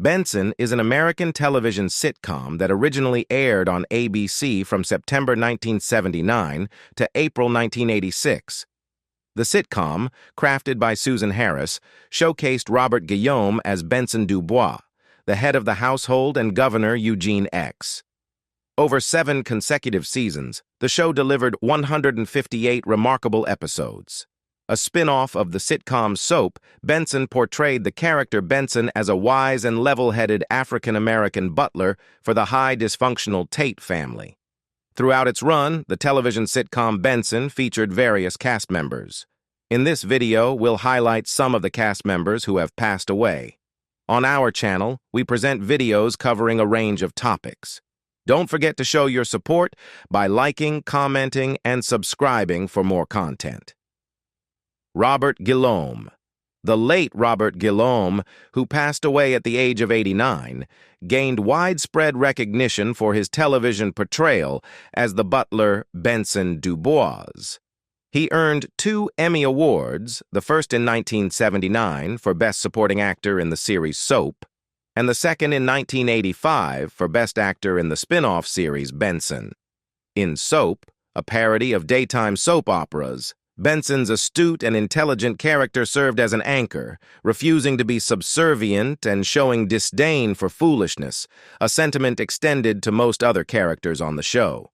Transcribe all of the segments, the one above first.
Benson is an American television sitcom that originally aired on ABC from September 1979 to April 1986. The sitcom, crafted by Susan Harris, showcased Robert Guillaume as Benson Dubois, the head of the household and Governor Eugene X. Over 7 consecutive seasons, the show delivered 158 remarkable episodes. A spin-off of the sitcom soap, Benson portrayed the character Benson as a wise and level-headed African-American butler for the high-dysfunctional Tate family. Throughout its run, the television sitcom Benson featured various cast members. In this video, we'll highlight some of the cast members who have passed away. On our channel, we present videos covering a range of topics. Don't forget to show your support by liking, commenting, and subscribing for more content. Robert Guillaume. The late Robert Guillaume, who passed away at the age of 89, gained widespread recognition for his television portrayal as the butler Benson Dubois. He earned 2 Emmy Awards, the first in 1979 for Best Supporting Actor in the series Soap, and the second in 1985 for Best Actor in the spin-off series Benson. In Soap, a parody of daytime soap operas, Benson's astute and intelligent character served as an anchor, refusing to be subservient and showing disdain for foolishness, a sentiment extended to most other characters on the show.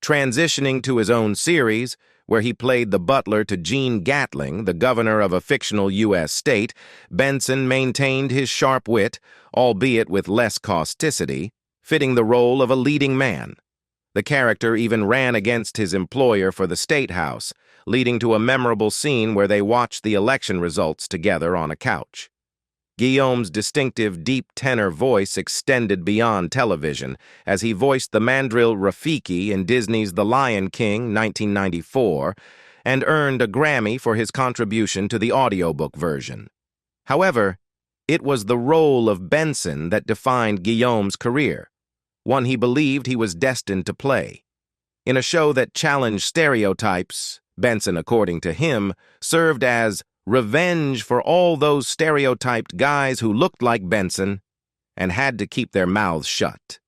Transitioning to his own series, where he played the butler to Gene Gatling, the governor of a fictional U.S. state, Benson maintained his sharp wit, albeit with less causticity, fitting the role of a leading man. The character even ran against his employer for the State House, leading to a memorable scene where they watched the election results together on a couch. Guillaume's distinctive deep tenor voice extended beyond television as he voiced the mandrill Rafiki in Disney's The Lion King 1994 and earned a Grammy for his contribution to the audiobook version. However, it was the role of Benson that defined Guillaume's career, one he believed he was destined to play. In a show that challenged stereotypes, Benson, according to him, served as revenge for all those stereotyped guys who looked like Benson and had to keep their mouths shut.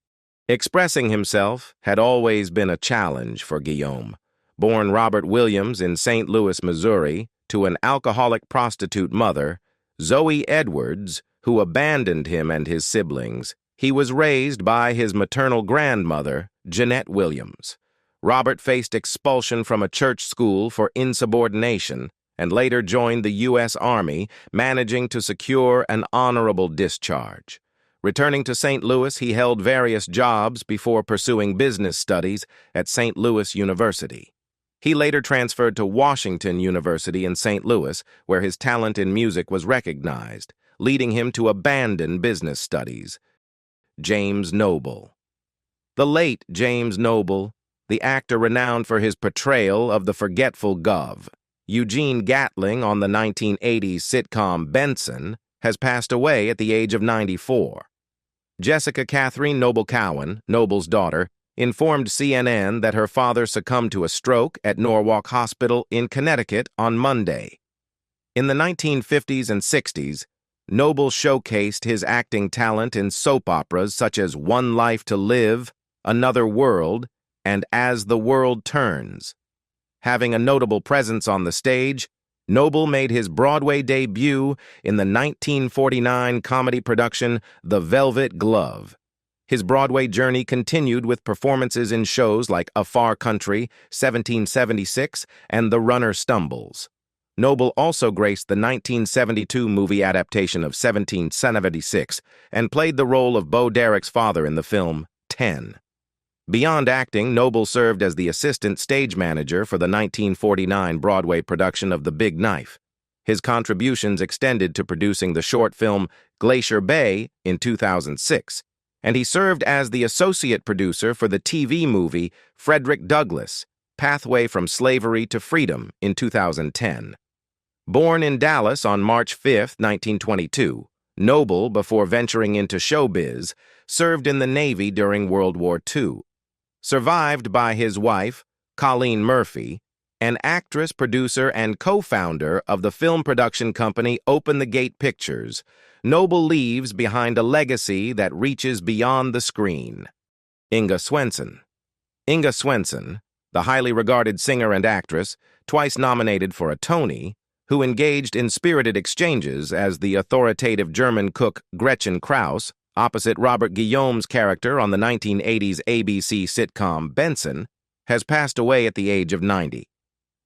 Expressing himself had always been a challenge for Guillaume. Born Robert Williams in St. Louis, Missouri, to an alcoholic prostitute mother, Zoe Edwards, who abandoned him and his siblings, he was raised by his maternal grandmother, Jeanette Williams. Robert faced expulsion from a church school for insubordination and later joined the U.S. Army, managing to secure an honorable discharge. Returning to St. Louis, he held various jobs before pursuing business studies at St. Louis University. He later transferred to Washington University in St. Louis, where his talent in music was recognized, leading him to abandon business studies. James Noble. The late James Noble, the actor renowned for his portrayal of the forgetful Gov. Eugene Gatling on the 1980s sitcom Benson, has passed away at the age of 94. Jessica Catherine Noble Cowan, Noble's daughter, informed CNN that her father succumbed to a stroke at Norwalk Hospital in Connecticut on Monday. In the 1950s and 60s, Noble showcased his acting talent in soap operas such as One Life to Live, Another World, and As the World Turns. Having a notable presence on the stage, Noble made his Broadway debut in the 1949 comedy production The Velvet Glove. His Broadway journey continued with performances in shows like A Far Country, 1776, and The Runner Stumbles. Noble also graced the 1972 movie adaptation of 1776 and played the role of Bo Derek's father in the film 10. Beyond acting, Noble served as the assistant stage manager for the 1949 Broadway production of The Big Knife. His contributions extended to producing the short film Glacier Bay in 2006, and he served as the associate producer for the TV movie Frederick Douglass, Pathway from Slavery to Freedom in 2010. Born in Dallas on March 5, 1922, Noble, before venturing into showbiz, served in the Navy during World War II. Survived by his wife, Colleen Murphy, an actress, producer, and co-founder of the film production company Open the Gate Pictures, Noble leaves behind a legacy that reaches beyond the screen. Inga Swenson. Inga Swenson, the highly regarded singer and actress, twice nominated for a Tony, who engaged in spirited exchanges as the authoritative German cook Gretchen Kraus, opposite Robert Guillaume's character on the 1980s ABC sitcom Benson, has passed away at the age of 90.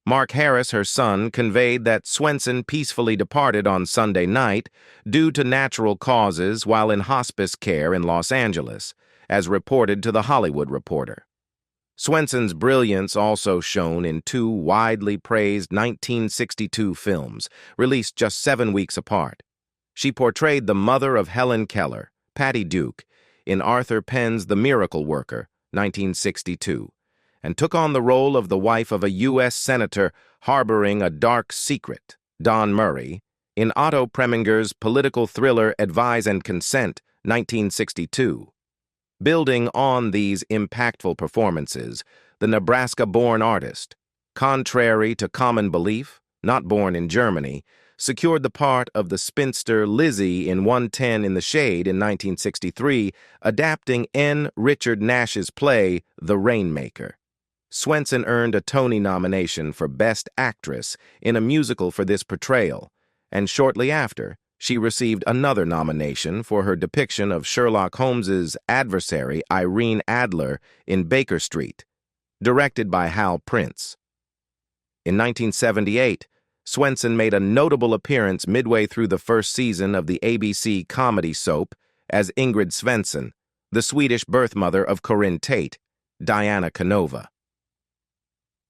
Mark Harris, her son, conveyed that Swenson peacefully departed on Sunday night due to natural causes while in hospice care in Los Angeles, as reported to The Hollywood Reporter. Swenson's brilliance also shone in two widely praised 1962 films, released just 7 weeks apart. She portrayed the mother of Helen Keller, Patty Duke, in Arthur Penn's The Miracle Worker, 1962, and took on the role of the wife of a U.S. senator harboring a dark secret, Don Murray, in Otto Preminger's political thriller Advise and Consent, 1962. Building on these impactful performances, the Nebraska-born artist, contrary to common belief, not born in Germany, secured the part of the spinster Lizzie in 110 in the Shade in 1963, adapting N. Richard Nash's play The Rainmaker. Swenson earned a Tony nomination for Best Actress in a musical for this portrayal, and shortly after, she received another nomination for her depiction of Sherlock Holmes's adversary, Irene Adler, in Baker Street, directed by Hal Prince. In 1978, Swenson made a notable appearance midway through the first season of the ABC comedy soap as Ingrid Svensson, the Swedish birth mother of Corinne Tate, Diana Canova.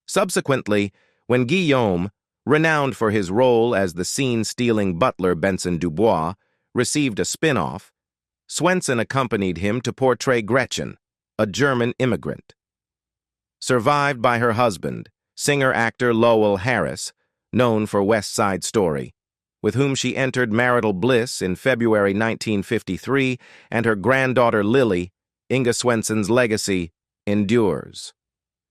Subsequently, when Guillaume, renowned for his role as the scene-stealing butler Benson Dubois, received a spin-off, Swenson accompanied him to portray Gretchen, a German immigrant. Survived by her husband, singer-actor Lowell Harris, known for West Side Story, with whom she entered marital bliss in February 1953, and her granddaughter Lily, Inga Swenson's legacy endures.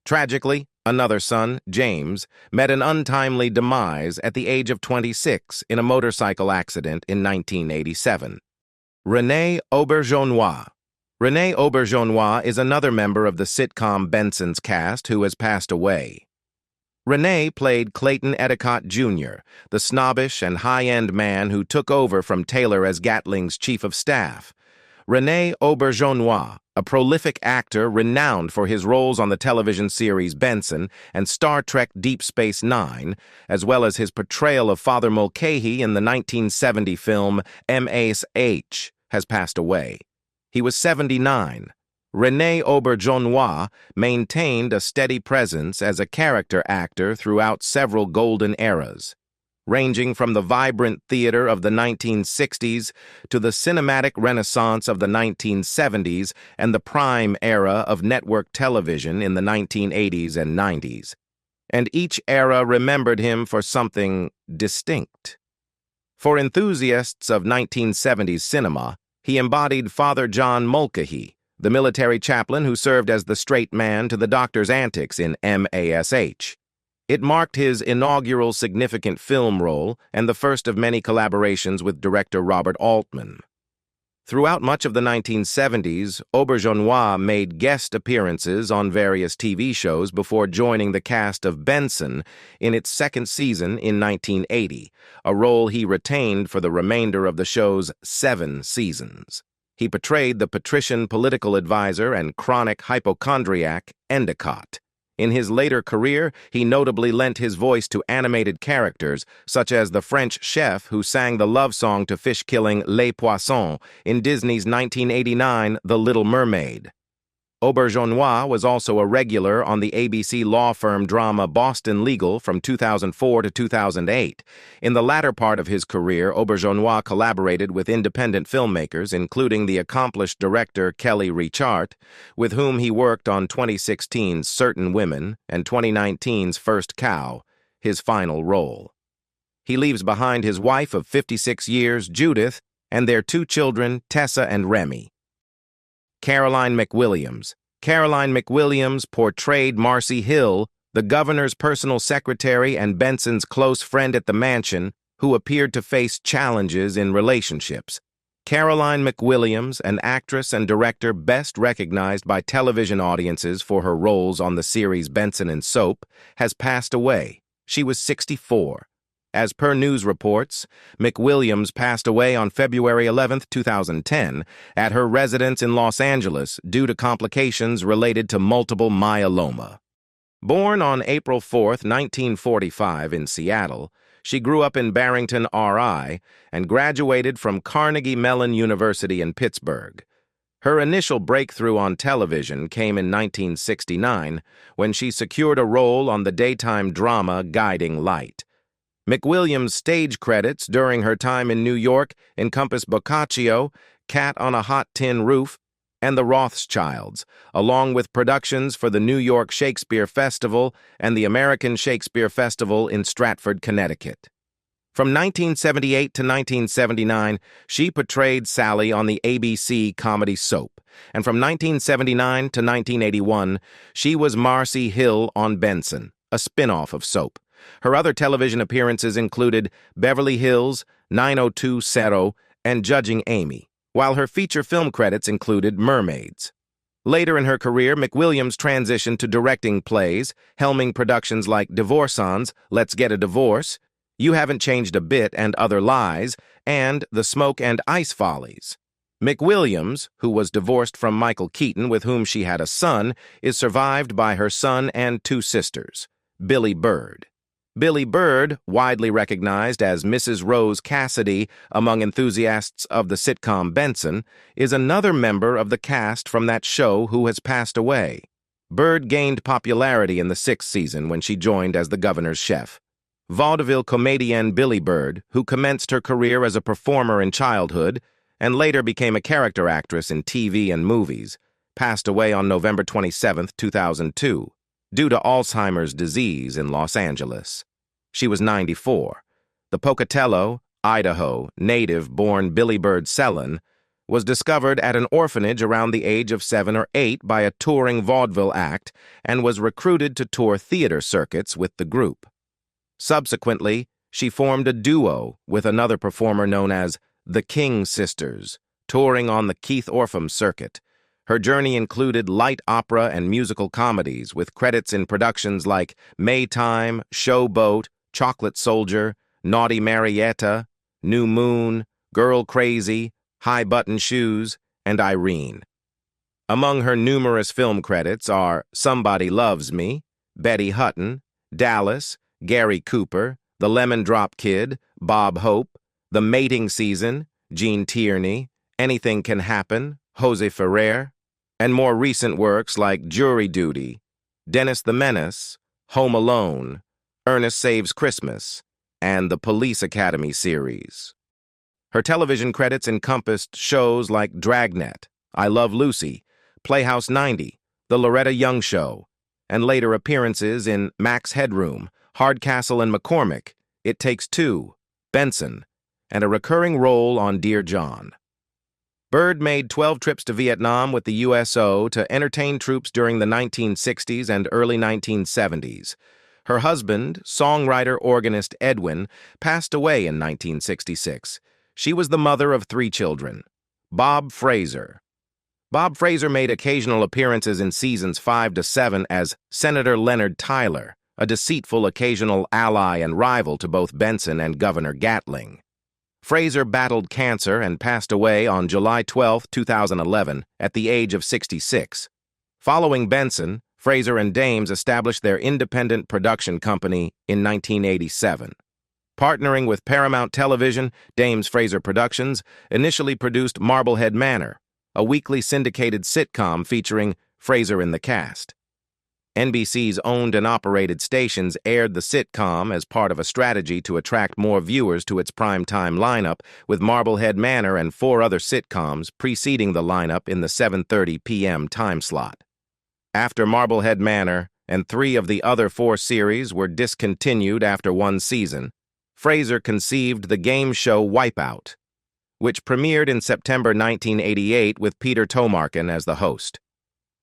Tragically, another son, James, met an untimely demise at the age of 26 in a motorcycle accident in 1987. Rene Auberjonois. Rene Auberjonois is another member of the sitcom Benson's cast who has passed away. Rene played Clayton Edicott Jr., the snobbish and high-end man who took over from Taylor as Gatling's chief of staff. Rene Auberjonois, a prolific actor renowned for his roles on the television series Benson and Star Trek Deep Space Nine, as well as his portrayal of Father Mulcahy in the 1970 film M.A.S.H., has passed away. He was 79. Rene Auberjonois maintained a steady presence as a character actor throughout several golden eras, ranging from the vibrant theater of the 1960s to the cinematic renaissance of the 1970s and the prime era of network television in the 1980s and 90s. And each era remembered him for something distinct. For enthusiasts of 1970s cinema, he embodied Father John Mulcahy, the military chaplain who served as the straight man to the doctor's antics in M.A.S.H. It marked his inaugural significant film role and the first of many collaborations with director Robert Altman. Throughout much of the 1970s, Auberjonois made guest appearances on various TV shows before joining the cast of Benson in its second season in 1980, a role he retained for the remainder of the show's 7 seasons. He portrayed the patrician political advisor and chronic hypochondriac Endicott. In his later career, he notably lent his voice to animated characters, such as the French chef who sang the love song to fish-killing Les Poissons in Disney's 1989 The Little Mermaid. Auberjonois was also a regular on the ABC law firm drama Boston Legal from 2004 to 2008. In the latter part of his career, Auberjonois collaborated with independent filmmakers, including the accomplished director Kelly Reichardt, with whom he worked on 2016's Certain Women and 2019's First Cow, his final role. He leaves behind his wife of 56 years, Judith, and their 2 children, Tessa and Remy. Caroline McWilliams. Caroline McWilliams portrayed Marcy Hill, the governor's personal secretary and Benson's close friend at the mansion, who appeared to face challenges in relationships. Caroline McWilliams, an actress and director best recognized by television audiences for her roles on the series Benson and Soap, has passed away. She was 64. As per news reports, McWilliams passed away on February 11, 2010, at her residence in Los Angeles due to complications related to multiple myeloma. Born on April 4, 1945, in Seattle, she grew up in Barrington, RI, and graduated from Carnegie Mellon University in Pittsburgh. Her initial breakthrough on television came in 1969 when she secured a role on the daytime drama Guiding Light. McWilliams' stage credits during her time in New York encompass Boccaccio, Cat on a Hot Tin Roof, and The Rothschilds, along with productions for the New York Shakespeare Festival and the American Shakespeare Festival in Stratford, Connecticut. From 1978 to 1979, she portrayed Sally on the ABC comedy Soap, and from 1979 to 1981, she was Marcy Hill on Benson, a spin-off of Soap. Her other television appearances included Beverly Hills, 90210, and Judging Amy, while her feature film credits included Mermaids. Later in her career, McWilliams transitioned to directing plays, helming productions like Divorcons, Let's Get a Divorce, You Haven't Changed a Bit and Other Lies, and The Smoke and Ice Follies. McWilliams, who was divorced from Michael Keaton, with whom she had a son, is survived by her son and two sisters. Billy Bird. Billy Bird, widely recognized as Mrs. Rose Cassidy among enthusiasts of the sitcom Benson, is another member of the cast from that show who has passed away. Bird gained popularity in the 6th season when she joined as the governor's chef. Vaudeville comedienne Billy Bird, who commenced her career as a performer in childhood and later became a character actress in TV and movies, passed away on November 27, 2002, due to Alzheimer's disease in Los Angeles. She was 94. The Pocatello, Idaho, native-born Billy Bird Sellon was discovered at an orphanage around the age of 7 or 8 by a touring vaudeville act and was recruited to tour theater circuits with the group. Subsequently, she formed a duo with another performer known as the King Sisters, touring on the Keith Orpham circuit. Her journey included light opera and musical comedies with credits in productions like Maytime, Showboat, Chocolate Soldier, Naughty Marietta, New Moon, Girl Crazy, High Button Shoes, and Irene. Among her numerous film credits are Somebody Loves Me, Betty Hutton, Dallas, Gary Cooper, The Lemon Drop Kid, Bob Hope, The Mating Season, Gene Tierney, Anything Can Happen, Jose Ferrer, and more recent works like Jury Duty, Dennis the Menace, Home Alone, Ernest Saves Christmas, and the Police Academy series. Her television credits encompassed shows like Dragnet, I Love Lucy, Playhouse 90, The Loretta Young Show, and later appearances in Max Headroom, Hardcastle and McCormick, It Takes Two, Benson, and a recurring role on Dear John. Bird made 12 trips to Vietnam with the USO to entertain troops during the 1960s and early 1970s. Her husband, songwriter-organist Edwin, passed away in 1966. She was the mother of 3 children. Bob Fraser. Bob Fraser made occasional appearances in seasons 5 to 7 as Senator Leonard Tyler, a deceitful occasional ally and rival to both Benson and Governor Gatling. Fraser battled cancer and passed away on July 12, 2011, at the age of 66. Following Benson, Fraser and Dames established their independent production company in 1987. Partnering with Paramount Television, Dames Fraser Productions initially produced Marblehead Manor, a weekly syndicated sitcom featuring Fraser in the cast. NBC's owned and operated stations aired the sitcom as part of a strategy to attract more viewers to its primetime lineup, with Marblehead Manor and 4 other sitcoms preceding the lineup in the 7:30 p.m. time slot. After Marblehead Manor and 3 of the other 4 series were discontinued after 1 season, Fraser conceived the game show Wipeout, which premiered in September 1988 with Peter Tomarken as the host.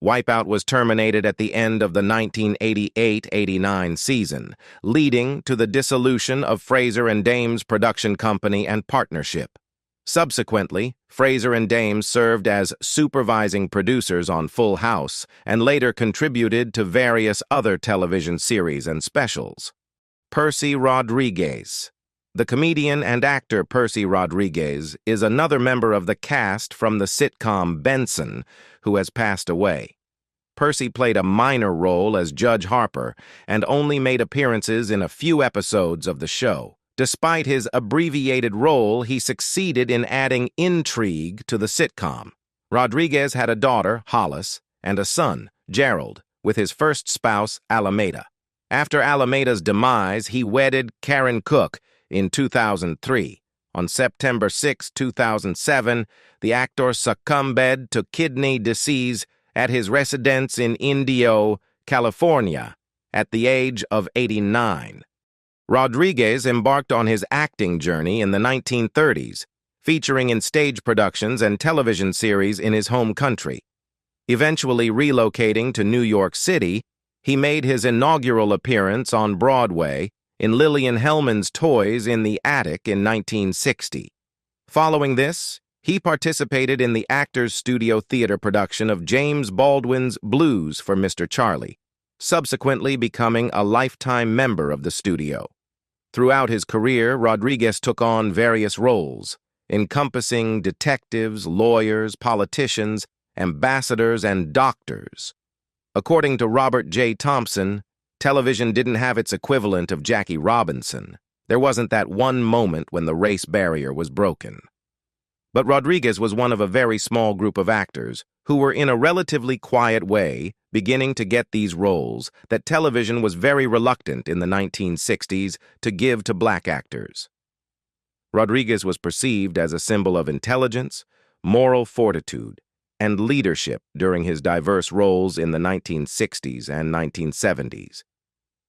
Wipeout was terminated at the end of the 1988-89 season, leading to the dissolution of Fraser and Dames production company and partnership. Subsequently, Fraser and Dames served as supervising producers on Full House and later contributed to various other television series and specials. Percy Rodriguez. The comedian and actor Percy Rodriguez is another member of the cast from the sitcom Benson, who has passed away. Percy played a minor role as Judge Harper and only made appearances in a few episodes of the show. Despite his abbreviated role, he succeeded in adding intrigue to the sitcom. Rodriguez had a daughter, Hollis, and a son, Gerald, with his first spouse, Alameda. After Alameda's demise, he wedded Karen Cook in 2003. On September 6, 2007, the actor succumbed to kidney disease at his residence in Indio, California, at the age of 89. Rodriguez embarked on his acting journey in the 1930s, featuring in stage productions and television series in his home country. Eventually relocating to New York City, he made his inaugural appearance on Broadway in Lillian Hellman's Toys in the Attic in 1960. Following this, he participated in the Actors Studio Theater production of James Baldwin's Blues for Mr. Charlie, subsequently becoming a lifetime member of the studio. Throughout his career, Rodriguez took on various roles, encompassing detectives, lawyers, politicians, ambassadors, and doctors. According to Robert J. Thompson, television didn't have its equivalent of Jackie Robinson. There wasn't that one moment when the race barrier was broken. But Rodriguez was one of a very small group of actors who were in a relatively quiet way beginning to get these roles that television was very reluctant in the 1960s to give to black actors. Rodriguez was perceived as a symbol of intelligence, moral fortitude, and leadership during his diverse roles in the 1960s and 1970s.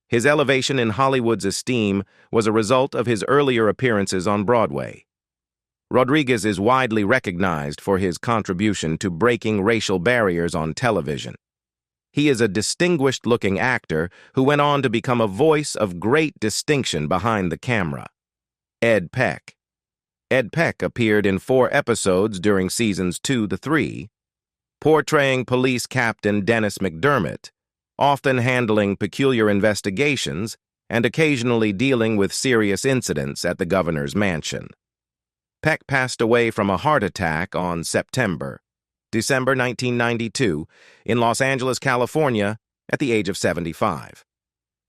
His elevation in Hollywood's esteem was a result of his earlier appearances on Broadway. Rodriguez is widely recognized for his contribution to breaking racial barriers on television. He is a distinguished-looking actor who went on to become a voice of great distinction behind the camera. Ed Peck. Ed Peck appeared in 4 episodes during seasons 2 to 3, portraying Police Captain Dennis McDermott, often handling peculiar investigations and occasionally dealing with serious incidents at the governor's mansion. Peck passed away from a heart attack on December 1992, in Los Angeles, California, at the age of 75.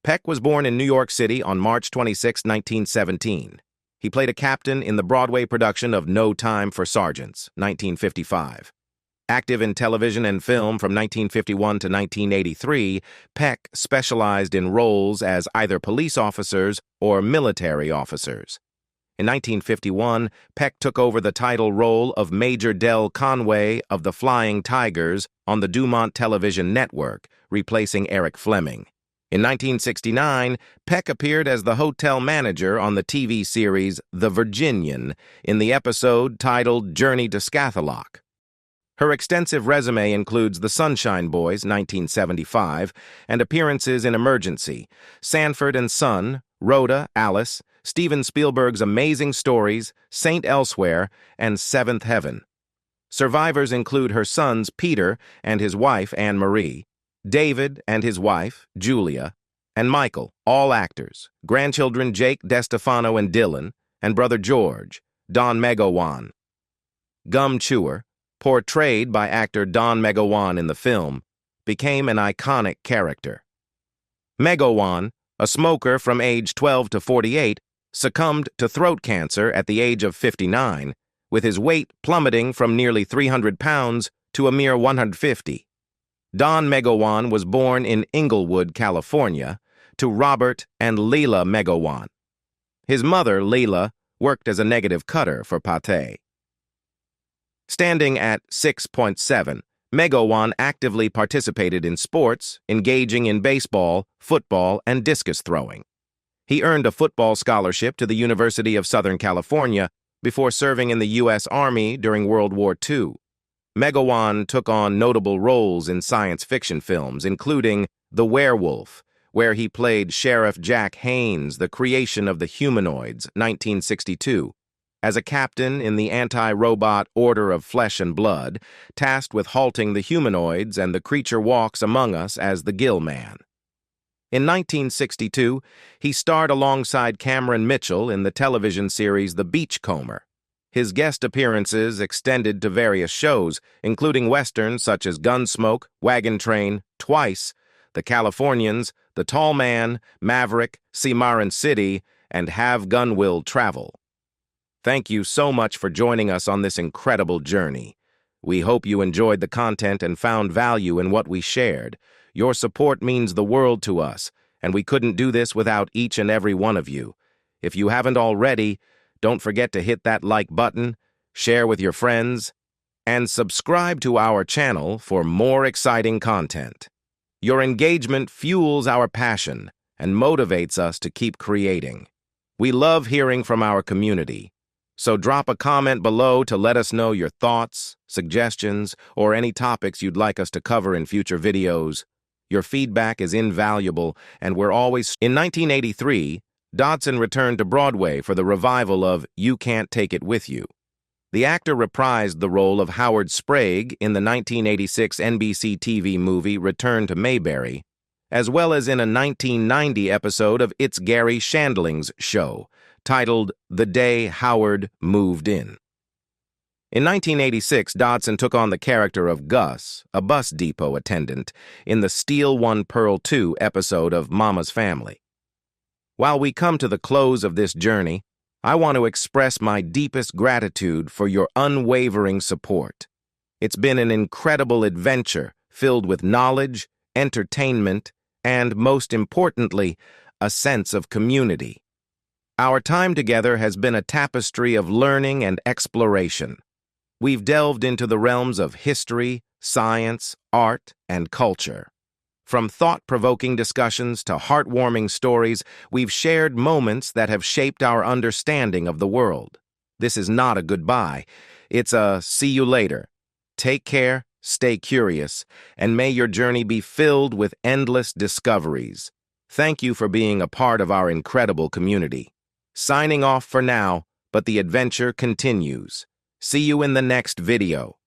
Peck was born in New York City on March 26, 1917. He played a captain in the Broadway production of No Time for Sergeants, 1955. Active in television and film from 1951 to 1983, Peck specialized in roles as either police officers or military officers. In 1951, Peck took over the title role of Major Del Conway of the Flying Tigers on the Dumont Television Network, replacing Eric Fleming. In 1969, Peck appeared as the hotel manager on the TV series The Virginian in the episode titled Journey to Scathelloch. Her extensive resume includes The Sunshine Boys, 1975, and appearances in Emergency, Sanford and Son, Rhoda, Alice, Steven Spielberg's Amazing Stories, Saint Elsewhere, and Seventh Heaven. Survivors include her sons Peter and his wife Anne-Marie, David and his wife Julia, and Michael, all actors, grandchildren Jake, DeStefano, and Dylan, and brother George, Don Megawan. Gum Chewer, portrayed by actor Don Megawan in the film, became an iconic character. Megawan, a smoker from age 12 to 48, succumbed to throat cancer at the age of 59, with his weight plummeting from nearly 300 pounds to a mere 150. Don Megawan was born in Inglewood, California, to Robert and Leila Megawan. His mother, Leila, worked as a negative cutter for Pathé. Standing at 6.7, Megawan actively participated in sports, engaging in baseball, football, and discus throwing. He earned a football scholarship to the University of Southern California before serving in the U.S. Army during World War II. Megawan took on notable roles in science fiction films, including The Werewolf, where he played Sheriff Jack Haynes, the creation of the humanoids, 1962, as a captain in the anti-robot Order of Flesh and Blood, tasked with halting the humanoids and the creature walks among us as the Gill Man. In 1962, he starred alongside Cameron Mitchell in the television series The Beachcomber. His guest appearances extended to various shows, including westerns such as Gunsmoke, Wagon Train, Twice, The Californians, The Tall Man, Maverick, Cimarron City, and Have Gun Will Travel. Thank you so much for joining us on this incredible journey. We hope you enjoyed the content and found value in what we shared. Your support means the world to us, and we couldn't do this without each and every one of you. If you haven't already, don't forget to hit that like button, share with your friends, and subscribe to our channel for more exciting content. Your engagement fuels our passion and motivates us to keep creating. We love hearing from our community, so drop a comment below to let us know your thoughts, suggestions, or any topics you'd like us to cover in future videos. Your feedback is invaluable, and we're always... In 1983, Dodson returned to Broadway for the revival of You Can't Take It With You. The actor reprised the role of Howard Sprague in the 1986 NBC TV movie Return to Mayberry, as well as in a 1990 episode of It's Garry Shandling's show, titled The Day Howard Moved In. In 1986, Dodson took on the character of Gus, a bus depot attendant, in the Steal One Pearl 2 episode of Mama's Family. While we come to the close of this journey, I want to express my deepest gratitude for your unwavering support. It's been an incredible adventure filled with knowledge, entertainment, and, most importantly, a sense of community. Our time together has been a tapestry of learning and exploration. We've delved into the realms of history, science, art, and culture. From thought-provoking discussions to heartwarming stories, we've shared moments that have shaped our understanding of the world. This is not a goodbye. It's a see you later. Take care, stay curious, and may your journey be filled with endless discoveries. Thank you for being a part of our incredible community. Signing off for now, but the adventure continues. See you in the next video.